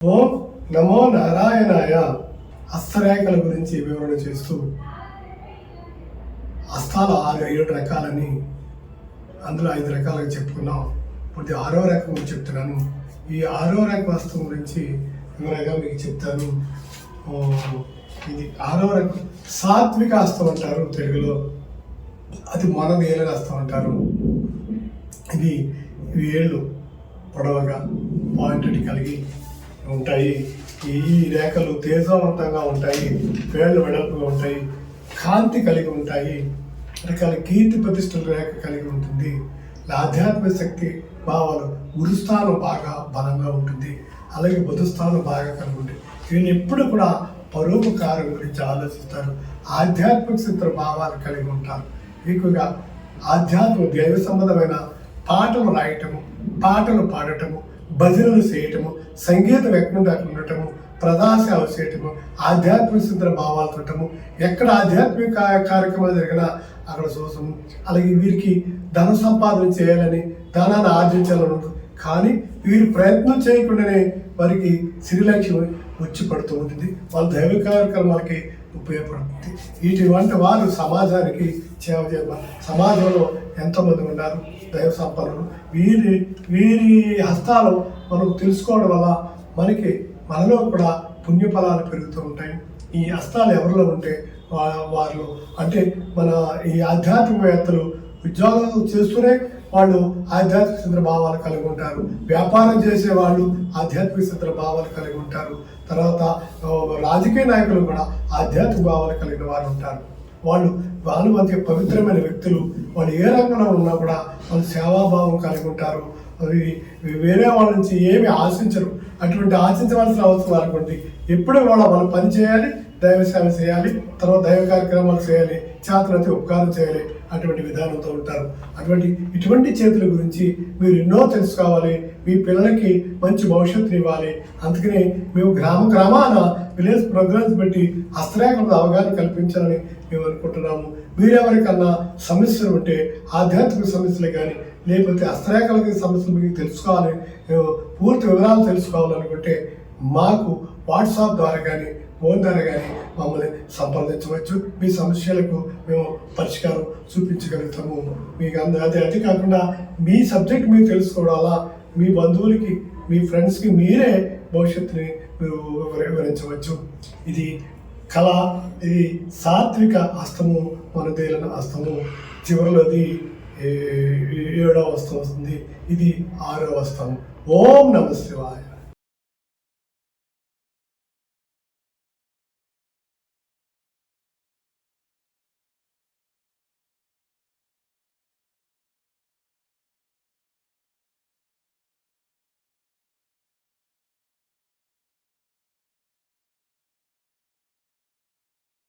ఓం నమో నారాయణాయ. హస్తరేఖల గురించి వివరణ చేస్తూ హస్తాలు 6-7 రకాలని, అందులో 5 రకాలుగా చెప్పుకున్నాం. ఇప్పుడు 6వ రేఖ గురించి చెప్తున్నాను. ఈ 6వ రేఖ హస్తం గురించి వివరంగా మీకు చెప్తాను. ఇది 6వ రేఖ సాత్విక హస్తం అంటారు తెలుగులో. అది మొనదేలిన హస్తం అంటారు. ఇది ఏళ్ళు పొడవగా పాయింట్ కలిగి ఉంటాయి. ఈ రేఖలు తేజవంతంగా ఉంటాయి, వేళ్ళు వెడల్పుగా ఉంటాయి, కాంతి కలిగి ఉంటాయి. రకాల కీర్తి ప్రతిష్టల రేఖ కలిగి ఉంటుంది. ఆధ్యాత్మిక శక్తి భావాలు గురుస్థానం బాగా బలంగా ఉంటుంది, అలాగే బుధస్థానం బాగా కలిగి ఉంటుంది. వీళ్ళు ఎప్పుడు కూడా పరోపకారం గురించి ఆలోచిస్తారు. ఆధ్యాత్మిక చిత్ర భావాలు కలిగి ఉంటారు. ఎక్కువగా ఆధ్యాత్మిక దైవ సంబంధమైన పాటలు రాయటము, పాటలు పాడటము, భజనలు చేయటము, సంగీతం ఎక్కడ ఉండటము, ప్రదాశాలు చేయటము, ఆధ్యాత్మిక సిద్ధ భావాలు చూడటము, ఎక్కడ ఆధ్యాత్మిక కార్యక్రమాలు జరిగినా అక్కడ చూసము. అలాగే వీరికి ధన సంపాదన చేయాలని, ధనాన్ని ఆర్జించాలని ఉంటుంది. కానీ వీరు ప్రయత్నం చేయకుండానే వారికి శ్రీలక్ష్మి వచ్చి పడుతూ ఉంటుంది. వాళ్ళ దైవ కార్యక్రమాలకి ఉపయోగపడుతుంది. ఇటువంటి వారు సమాజానికి సేవ చేయాలి. సమాజంలో ఎంతోమంది ఉన్నారు దైవ సంపన్నులు. వీరి హస్తాలు మనం తెలుసుకోవడం వల్ల మనలో కూడా పుణ్యఫలాలు పెరుగుతూ ఉంటాయి. ఈ హస్తాలు ఎవరిలో ఉంటే వారిలో అంటే మన ఈ ఆధ్యాత్మికవేత్తలు ఉద్యోగాలు చేస్తూనే వాళ్ళు ఆధ్యాత్మిక సిద్ధ భావాలు కలిగి ఉంటారు. వ్యాపారం చేసే వాళ్ళు ఆధ్యాత్మిక సిద్ధ భావాలు కలిగి ఉంటారు. తర్వాత రాజకీయ నాయకులు కూడా ఆధ్యాత్మిక భావాలు కలిగిన వారు ఉంటారు. వాళ్ళు మధ్య పవిత్రమైన వ్యక్తులు. వాళ్ళు ఏ రంగంలో ఉన్నా కూడా వాళ్ళు సేవాభావం కలిగి ఉంటారు. వేరే వాళ్ళ నుంచి ఏమి ఆశించరు. అటువంటి ఆశించవలసిన అవసరం అనుకోండి. ఎప్పుడు వాళ్ళు పని చేయాలి, దైవ సేవ చేయాలి, తర్వాత దైవ కార్యక్రమాలు చేయాలి, చేతనైతే ఉపకారం చేయాలి. అటువంటి విధానంతో ఉంటారు. ఇటువంటి చేతుల గురించి మీరు ఎన్నో తెలుసుకోవాలి. మీ పిల్లలకి మంచి భవిష్యత్తుని ఇవ్వాలి. అందుకనే మేము గ్రామాన విలేజ్ ప్రోగ్రామ్స్ పెట్టి హస్తరేఖలతో అవగాహన కల్పించాలని మేము అనుకుంటున్నాము. మీరెవరికన్నా సమస్యలు ఉంటే, ఆధ్యాత్మిక సమస్యలు కానీ లేకపోతే హస్తరేఖలకి సమస్యలు మీకు తెలుసుకోవాలి, పూర్తి వివరాలు తెలుసుకోవాలనుకుంటే మాకు వాట్సాప్ ద్వారా కానీ ఫోన్ ద్వారా కానీ మమ్మల్ని సంప్రదించవచ్చు. మీ సమస్యలకు మేము పరిష్కారం చూపించగలుగుతాము. మీకు అది కాకుండా మీ సబ్జెక్ట్ మీరు తెలుసుకోవడం వల్ల మీ బంధువులకి, మీ ఫ్రెండ్స్కి మీరే భవిష్యత్తుని మీరు వివరించవచ్చు. ఇది కళ. ఇది సాత్విక హస్తము, మనదేలిన హస్తము. చివరిలోది 7వ హస్తం వస్తుంది. ఇది 6వ హస్తం. ఓం నమః శివాయ.